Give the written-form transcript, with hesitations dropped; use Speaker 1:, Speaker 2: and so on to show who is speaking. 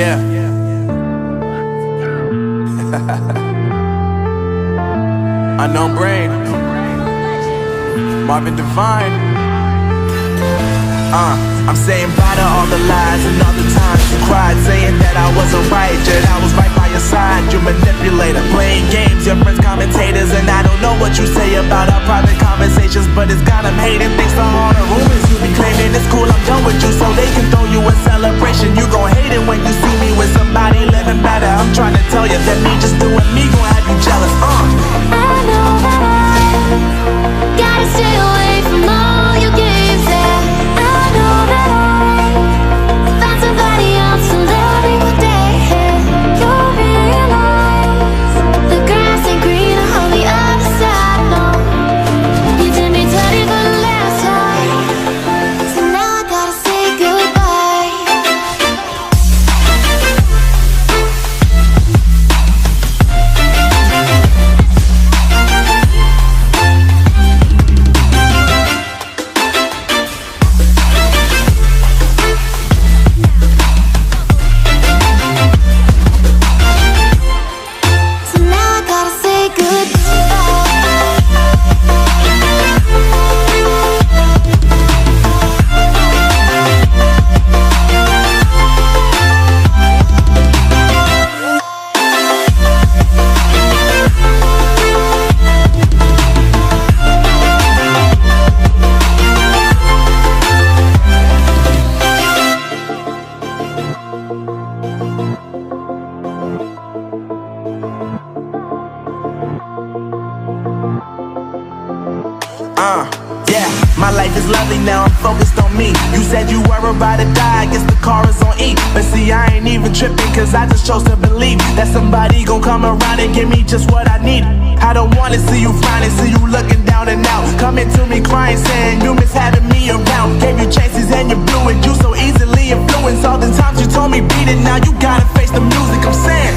Speaker 1: Yeah. Unknown Brain, Marvin Divine. I'm saying bye to all the lies and all the times you cried, saying that I wasn't right, yet I was right by your side. You manipulator, playing games, your friends commentators, and I don't know what you say about our private conversations, but it's got them hating thanks to all the rumors you be claiming. It's cool, I'm done with you, so they can throw you a celebration. You gon' hate it when you see me with somebody living better. I'm trying to tell you that me just doing me gon' have you jealous.
Speaker 2: I know that I gotta stay away from all your games, yeah. I know that I found somebody else to love every day, yeah. You'll realize the grass ain't greener on the other side, no. You did me dirty for the last time, so now I gotta say goodbye. So now I gotta say goodbye.
Speaker 1: Yeah, my life is lovely now, I'm focused on me. You said you were about to die, I guess the car is on E. But see, I ain't even tripping, cause I just chose to believe that somebody gon' come around and give me just what I need. I don't wanna see you frowning, see you looking down and out, coming to me crying, saying you miss having me around. Gave you chances and you blew it, you so easily influenced. All the times you told me beat it, now you gotta face the music. I'm saying